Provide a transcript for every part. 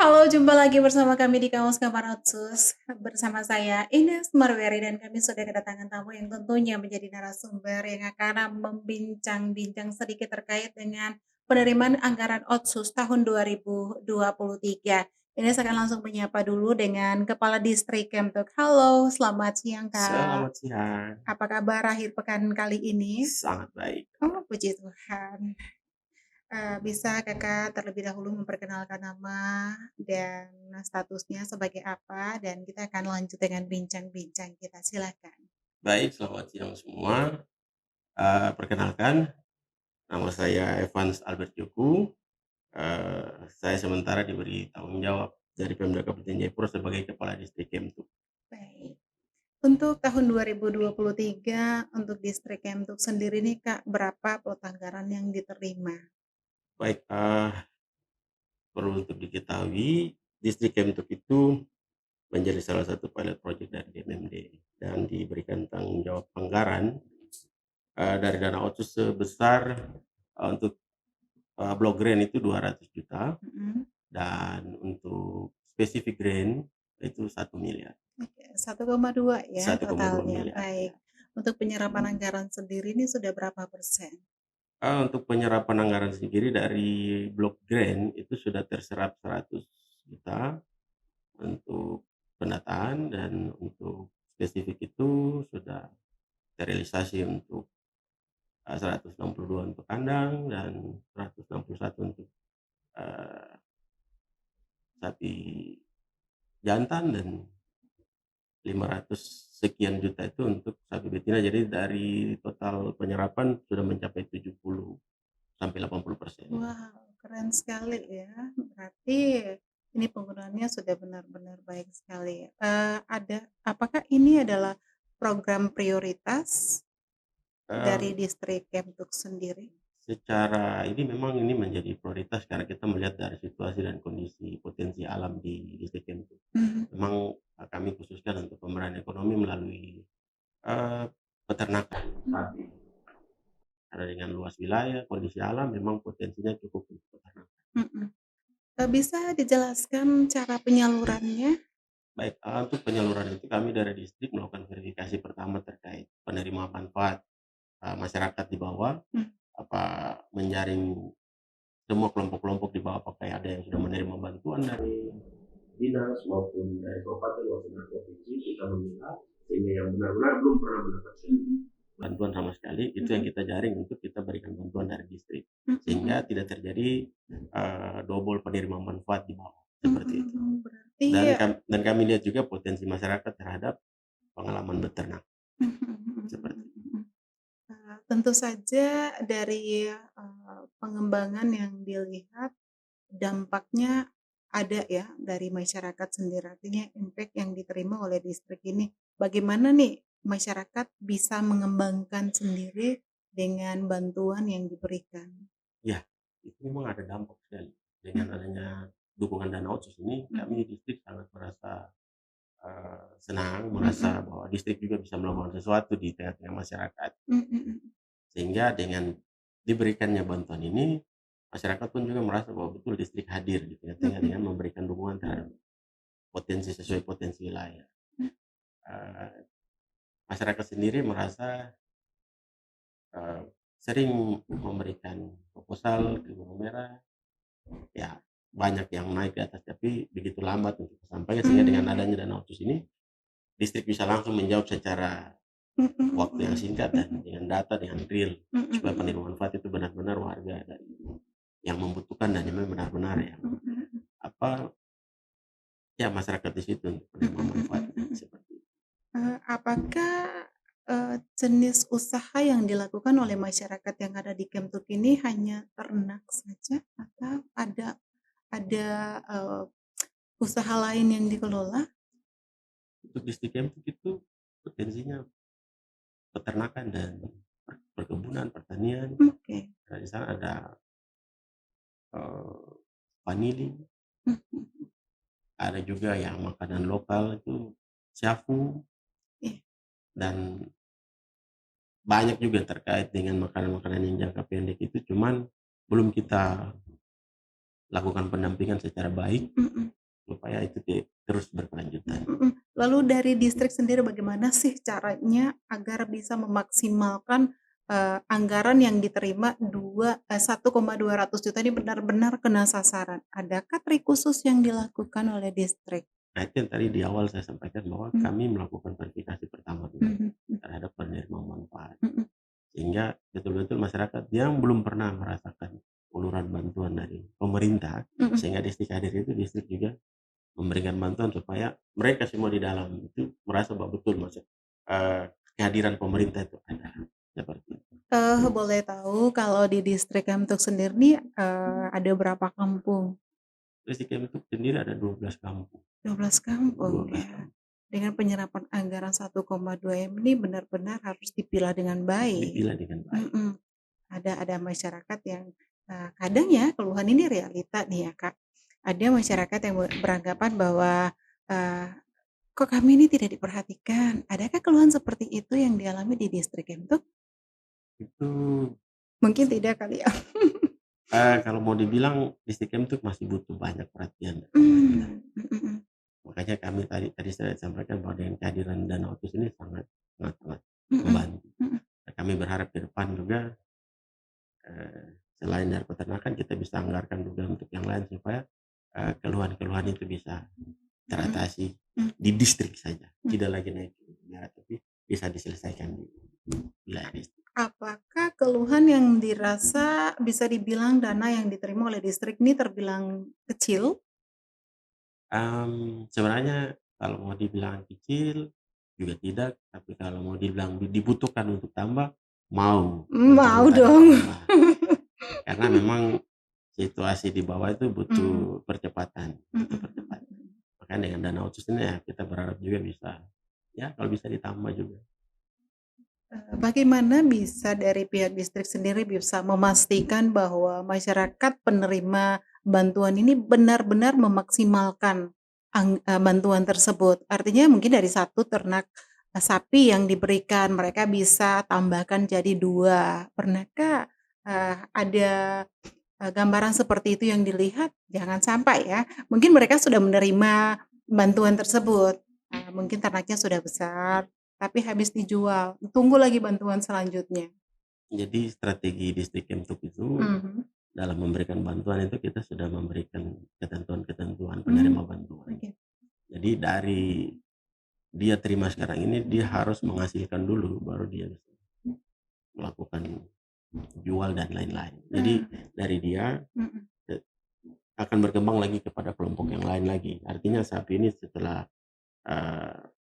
Halo, jumpa lagi bersama kami di Kamus Kamar Otsus. Bersama saya Ines Marweri dan kami sudah kedatangan tamu yang tentunya menjadi narasumber yang akan membincang-bincang sedikit terkait dengan penerimaan anggaran Otsus tahun 2023. Ini saya akan langsung menyapa dulu dengan Kepala Distrik Kemtuk. Halo, selamat siang Kak. Selamat siang, Apa kabar akhir pekan kali ini? sangat baik. Oh, puji Tuhan. Bisa Kakak terlebih dahulu memperkenalkan nama dan statusnya sebagai apa, dan kita akan lanjut dengan bincang-bincang kita, silakan. Baik, selamat siang semua. Perkenalkan, nama saya Evans Albert Joko. Saya sementara diberi tanggung jawab dari Pemda Kabupaten Jayapura sebagai Kepala Distrik Kemtu. Baik. Untuk tahun 2023 untuk Distrik Kemtuk sendiri nih Kak, berapa plot anggaran yang diterima? Baik, perlu untuk diketahui, Distrik Kemtuk itu menjadi salah satu pilot project dari DMMD dan diberikan tanggung jawab anggaran dari dana otsus sebesar untuk blok grant itu 200 juta. Mhm, Dan untuk spesifik grant itu 1 miliar, oke, 1,2 ya 1,2 miliar totalnya, baik. ya. Untuk penyerapan anggaran sendiri ini sudah berapa persen? Untuk penyerapan anggaran sendiri dari blok grant itu sudah terserap 100 juta untuk pendataan, dan untuk spesifik itu sudah terrealisasi untuk 162 untuk kandang dan 161 untuk eee, sapi jantan, dan 500 sekian juta itu untuk sapi betina. Jadi dari total penyerapan sudah mencapai 70 sampai 80%. Wow, keren sekali ya. Berarti ini penggunaannya sudah benar-benar baik sekali. Apakah ini adalah program prioritas dari Eee, distrik Kemtuk sendiri? Secara ini memang ini menjadi prioritas karena kita melihat dari situasi dan kondisi potensi alam di distrik Kemtu. Mhm, Memang, kami khususkan untuk pemberdayaan ekonomi melalui, eee, peternakan sapi. Karena dengan luas wilayah, kondisi alam memang potensinya cukup untuk peternakan. mhm. Bisa dijelaskan cara penyalurannya? Baik, untuk penyaluran itu kami dari distrik melakukan verifikasi pertama terkait penerima manfaat, masyarakat di bawah, Mmm, apa menjaring semua kelompok-kelompok di bawah, apakah ada yang sudah menerima bantuan dari dinas maupun dari kabupaten maupun dari provinsi. Kita melihat sehingga yang benar-benar belum pernah mendapatkan bantuan sama sekali, itu yang mhm, kita jaring untuk kita berikan bantuan dari distrik. mhm Sehingga mhm, tidak terjadi, double penerima manfaat di bawah, mhm seperti itu. mhm. Berarti Dan kami lihat juga potensi masyarakat terhadap pengalaman beternak, mhm mhm seperti mhm itu. mhm. Tentu saja dari, pengembangan yang dilihat dampaknya ada ya dari masyarakat sendiri, artinya impact yang diterima oleh distrik ini. Bagaimana nih masyarakat bisa mengembangkan sendiri dengan bantuan yang diberikan? Ya, itu memang ada dampak sekali. Dengan Mhm adanya dukungan dana otsus ini, kami mhm di distrik sangat merasa, senang, merasa mhm bahwa distrik juga bisa melakukan sesuatu di tengah-tengah masyarakat. mhm mhm Sehingga dengan diberikannya bantuan ini, masyarakat pun juga merasa bahwa betul distrik hadir di tengah-tengah mhm dengan memberikan dukungan terhadap potensi sesuai potensi wilayah. mhm Eee, Masyarakat sendiri merasa, eee, sering memberikan proposal ke Gunung Merah. Ya, banyak yang naik ke atas tapi begitu lambat untuk kesampaian, sehingga dengan mmm, adanya dana otsus ini, distrik bisa langsung menjawab secara mhm waktu yang mhm singkat dan mhm dengan data, dengan real, mhm supaya mhm penerima manfaat itu benar-benar warga dari yang membutuhkan dan yang benar-benar yang mhm mhm apa, ya masyarakat di situ untuk mhm penerima mhm manfaatnya, mhm. seperti itu. Apakah, jenis usaha yang dilakukan oleh masyarakat yang ada di Kemtuk ini hanya ternak saja atau ada, usaha lain yang dikelola? Untuk distrik Kempot itu potensinya peternakan dan perkebunan, pertanian. Oke. Nah, di sana ada, vanili, Mhm. ada juga yang makanan lokal itu siafu, Iya. dan banyak juga terkait dengan makanan-makanan yang jangka pendek itu, cuman belum kita lakukan pendampingan secara baik, Mhm supaya itu terus berkelanjutan. Lalu dari distrik sendiri bagaimana sih caranya agar bisa memaksimalkan, anggaran yang diterima 1,2 juta ini benar-benar kena sasaran? Adakah trik khusus yang dilakukan oleh distrik? Nah, itu yang tadi di awal saya sampaikan bahwa Mmm, kami melakukan verifikasi pertama dulu mhm mhm terhadap penerima manfaat. mhm Sehingga betul-betul masyarakat yang belum pernah merasakan uluran bantuan dari pemerintah, mhm. sehingga distrik hadir itu distrik juga memberikan bantuan supaya mereka semua di dalam itu merasa bahwa betul kehadiran pemerintah itu ada, seperti itu. Boleh tahu kalau di distrik Kemtuk sendiri nih, ada berapa kampung? Distrik kami itu sendiri ada 12 kampung, 12 kampung 12 ya. kampung. Dengan penyerapan anggaran 1,2 M ini benar-benar harus dipilah dengan baik. Dipilah dengan baik. Mhm. Ada masyarakat yang, kadang ya keluhan ini realita nih ya, Kak. Ada masyarakat yang beranggapan bahwa, eee, "Kok kami ini tidak diperhatikan?" Adakah keluhan seperti itu yang dialami di distrik Kemtuk? Itu, Mungkin tidak kali ya? kalau mau dibilang distrik kami itu masih butuh banyak perhatian dari pemerintah. Mmm, mhm Makanya kami tadi tadi saya sampaikan bahwa dengan kehadiran Dana Otsus ini sangat sangat sangat mhm membantu. mhm Nah, kami berharap ke depan juga, selain dari peternakan kita bisa anggarkan juga untuk yang lain supaya, keluhan-keluhan itu bisa mhm teratasi mhm di distrik saja, mhm. tidak lagi naik ke daerah, tapi bisa diselesaikan di wilayah distrik. Apakah keluhan yang dirasa bisa dibilang dana yang diterima oleh distrik ini terbilang kecil? Sebenarnya kalau mau dibilang kecil juga tidak, tapi kalau mau dibilang dibutuhkan untuk tambah, mau untuk Mau minta dong. ditambah. Karena memang situasi di bawah itu Mmm, butuh percepatan, mhm butuh mhm percepatan. mhm. Makanya dengan dana otsus ini ya kita berharap juga bisa, ya kalau bisa ditambah juga. Bagaimana bisa dari pihak distrik sendiri bisa memastikan bahwa masyarakat penerima bantuan ini benar-benar memaksimalkan bantuan tersebut? Artinya mungkin dari satu ternak, sapi yang diberikan mereka bisa tambahkan jadi 2. Pernahkah, ada, gambaran seperti itu yang dilihat? Jangan sampai ya, mungkin mereka sudah menerima bantuan tersebut, mungkin ternaknya sudah besar tapi habis dijual, tunggu lagi bantuan selanjutnya. Jadi strategi distrik Kemtuk itu Mhm. dalam memberikan bantuan itu kita sudah memberikan ketentuan-ketentuan Mmm, penerima bantuan. oke. Jadi dari dia terima sekarang ini dia harus menghasilkan dulu baru dia bisa melakukan jual dan lain-lain. Jadi Ah, dari dia, mhm eee, akan berkembang lagi kepada kelompok yang lain lagi. Artinya sapi ini setelah, eee,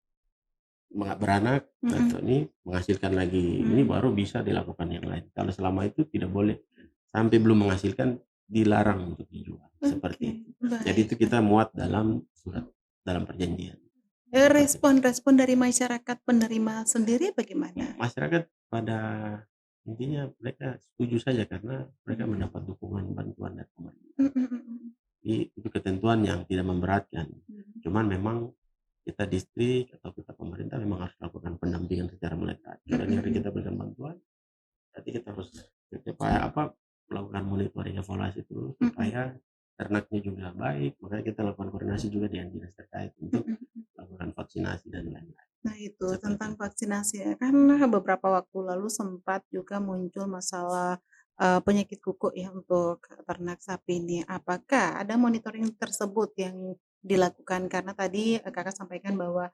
beranak mhm atau ini menghasilkan lagi, ini mhm. baru bisa dilakukan yang lain. Kalau selama itu tidak boleh, sampai belum menghasilkan dilarang untuk dijual, Oke, seperti itu. Jadi baik itu baik. kita muat dalam surat, dalam perjanjian, seperti itu. Respon-respon dari masyarakat penerima sendiri bagaimana? Masyarakat pada intinya mereka setuju saja karena mereka Mhm. mendapat dukungan bantuan dari pemerintah. Mhm mhm Jadi itu ketentuan yang tidak memberatkan. mhm. Cuman memang kita distrik atau kita pemerintah memang harus lakukan pendampingan secara melekat. Mhm Karena hari mhm kita berikan bantuan, berarti kita harus supaya apa, melakukan monitoring evaluasi terus mhm supaya ternaknya juga baik. Makanya kita lakukan koordinasi juga dengan dinas terkait untuk mhm mhm. lakukan vaksinasi dan lain-lain. Nah itu Seperti tentang itu. vaksinasi ya, karena beberapa waktu lalu sempat juga muncul masalah, penyakit kuku ya untuk ternak sapi ini. Apakah ada monitoring tersebut yang dilakukan? Karena tadi, Kakak sampaikan bahwa,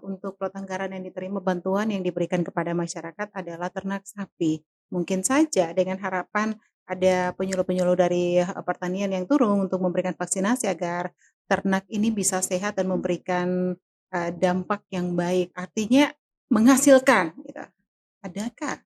untuk plot anggaran yang diterima bantuan yang diberikan kepada masyarakat adalah ternak sapi. Mungkin saja dengan harapan ada penyuluh-penyuluh dari, pertanian yang turun untuk memberikan vaksinasi agar ternak ini bisa sehat dan memberikan dampak yang baik, artinya menghasilkan gitu. Adakah?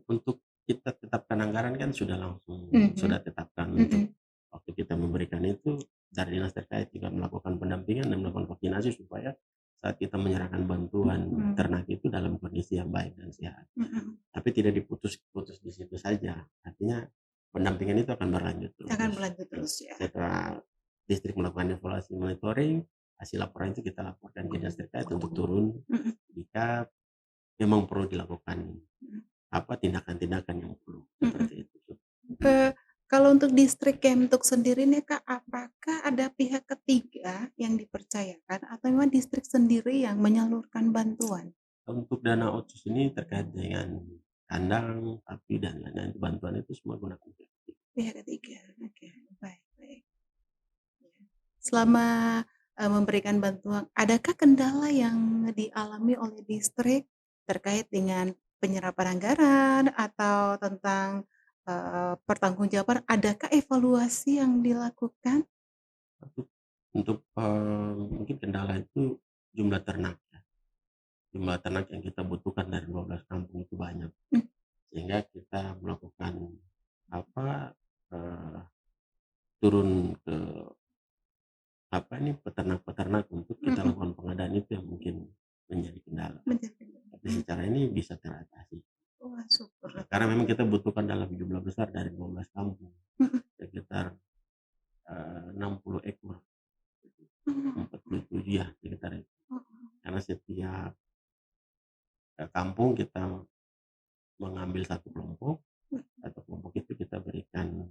Untuk kita tetapkan anggaran kan Mhm sudah tetapkan untuk mhm waktu kita memberikan itu dari dinas terkait juga melakukan pendampingan dan melakukan vaksinasi supaya saat kita menyerahkan bantuan mhm ternak itu dalam kondisi yang baik dan sehat. mhm. Tapi tidak diputus di situ saja, artinya pendampingan itu akan berlanjut Akan terus. berlanjut terus ya? Setelah distrik melakukan evaluasi monitoring, hasil laporan itu kita laporkan ke dinas terkait untuk turun Mhm jika memang perlu dilakukan mhm apa, tindakan-tindakan yang perlu, mhm. seperti itu. Kalau untuk distrik Kemtuk sendiri nih Kak, apakah ada pihak ketiga yang dipercayakan atau memang distrik sendiri yang menyalurkan bantuan? Untuk dana otsus ini terkait dengan kandang, sapi, dan lain-lain bantuan itu semua gunakan pihak ketiga. Pihak ketiga, oke, baik baik. Selama, memberikan bantuan, adakah kendala yang dialami oleh distrik terkait dengan penyerapan anggaran atau tentang, pertanggungjawaban, adakah evaluasi yang dilakukan? Untuk mungkin kendala itu jumlah ternak ya. Jumlah ternak yang kita butuhkan dari 12 kampung itu banyak. Mmm, Sehingga kita melakukan apa, eee, turun ke peternak-peternak untuk kita mhm, lakukan pengadaan itu yang mungkin menjadi kendala. menjadi Tapi secara ini bisa teratasi. wah syukurlah Karena kalau memang kita gitu. butuhkan dalam jumlah besar dari 12 kampung, Mhm, sekitar, 60 ekor, mmm, 47 ya sekitar itu. mhm, Karena setiap, kampung kita mengambil mhm, satu kelompok itu kita berikan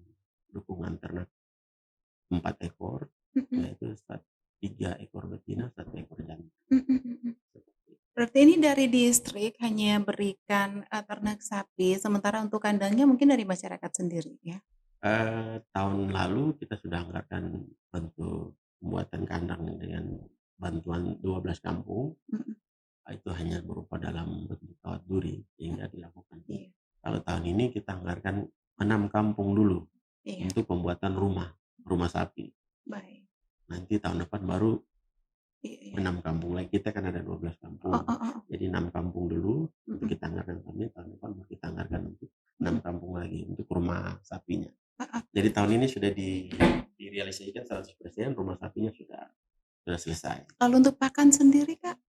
dukungan ternak 4 ekor, mhm, yaitu 3 ekor betina, 1 ekor jantan, mhm mhm. seperti itu. Berarti ini dari distrik hanya berikan, ternak sapi, sementara untuk kandangnya mungkin dari masyarakat sendiri ya? Tahun lalu kita sudah anggarkan untuk pembuatan kandang dengan bantuan 12 kampung, Mhm, itu hanya berupa dalam bentuk kawat duri sehingga dilakukan. iya Kalau tahun ini kita anggarkan 6 kampung dulu iya, untuk pembuatan rumah, rumah sapi. baik, Nanti tahun depan baru iya iya. 6 kampung lagi, kita kan ada 12 kampung. Heeh heeh, Jadi 6 kampung dulu untuk mhm kita anggarkan tahun ini, tahun depan baru kita anggarkan untuk 6 mhm, kampung lagi untuk rumah sapinya. heeh. Jadi tahun ini sudah direalisasikan 100%, rumah sapinya sudah selesai. Kalau untuk pakan sendiri, Kak?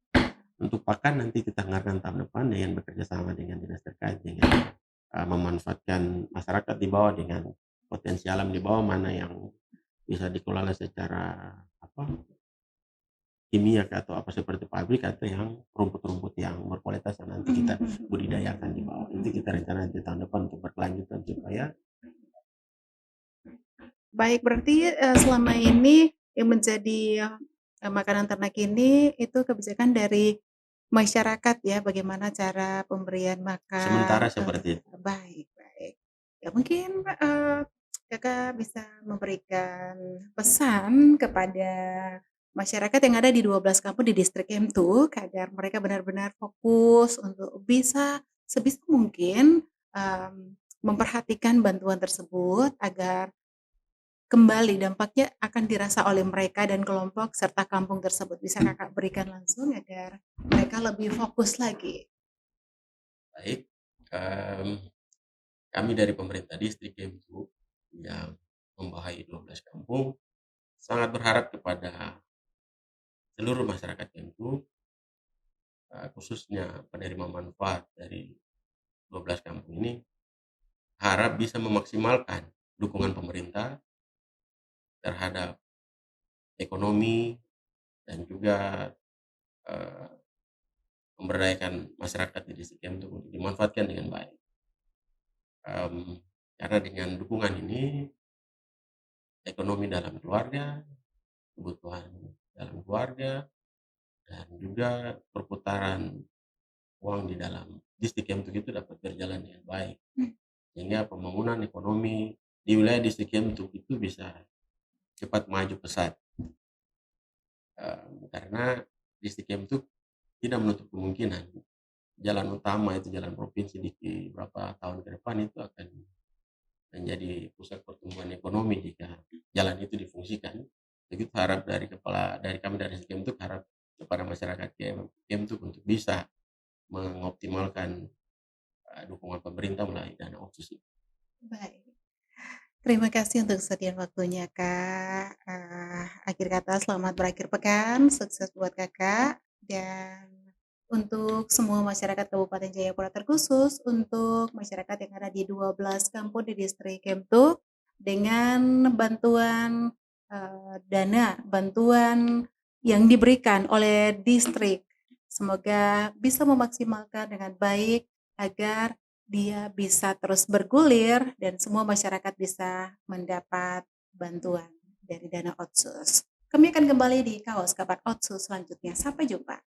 Untuk pakan nanti kita anggarkan tahun depan dengan bekerja sama dengan dinas terkait dengan, memanfaatkan masyarakat di bawah dengan potensi alam di bawah mana yang bisa dikelola secara apa, kimia atau apa seperti pabrik atau yang rumput-rumput yang berkualitas yang nanti Mhm kita mhm. budidayakan di bawah. Itu kita rencana nanti tahun depan untuk berkelanjutan supaya Baik, berarti, selama ini yang menjadi, makanan ternak ini itu kebijakan dari masyarakat ya, bagaimana cara pemberian sementara makan, seperti itu. baik baik. Ya mungkin, Kakak bisa memberikan pesan kepada masyarakat yang ada di 12 kampung di distrik Kemtuk, agar mereka benar-benar fokus untuk bisa sebisa mungkin, memperhatikan bantuan tersebut agar kembali dampaknya akan dirasa oleh mereka dan kelompok serta kampung tersebut. Bisa Kakak berikan langsung agar mereka lebih fokus lagi? Baik, kami dari pemerintah distrik Kemtu yang membawahi 12 kampung sangat berharap kepada seluruh masyarakat Kemtu, khususnya penerima manfaat dari 12 kampung ini, harap bisa memaksimalkan dukungan pemerintah terhadap ekonomi dan juga, eee, memberdayakan masyarakat di distrik Kemtu untuk dimanfaatkan dengan baik. Mmm, karena dengan dukungan ini, ekonomi dalam keluarga, kebutuhan dalam keluarga, dan juga perputaran uang di dalam distrik Kemtu itu dapat berjalan dengan baik. Mmm, Sehingga pembangunan ekonomi di wilayah distrik Kemtu itu bisa cepat maju pesat, karena distrik Kemtu tidak menutup kemungkinan jalan utama itu jalan provinsi di beberapa tahun ke depan itu akan menjadi pusat pertumbuhan ekonomi jika jalan itu difungsikan. Begitu harap dari kami dari Kemtuk harap kepada masyarakat Kemtuk untuk bisa mengoptimalkan, dukungan pemerintah melalui dana otsus ini. baik. Terima kasih untuk kesediaan waktunya, Kak. Akhir kata selamat berakhir pekan, sukses buat Kakak, dan untuk semua masyarakat Kabupaten Jayapura, terkhusus untuk masyarakat yang ada di 12 kampung di distrik Kemtuk, dengan bantuan, dana, bantuan yang diberikan oleh distrik. Semoga bisa memaksimalkan dengan baik agar dia bisa terus bergulir dan semua masyarakat bisa mendapat bantuan dari dana Otsus. Kami akan kembali di Kaos Kabar Otsus selanjutnya. Sampai jumpa.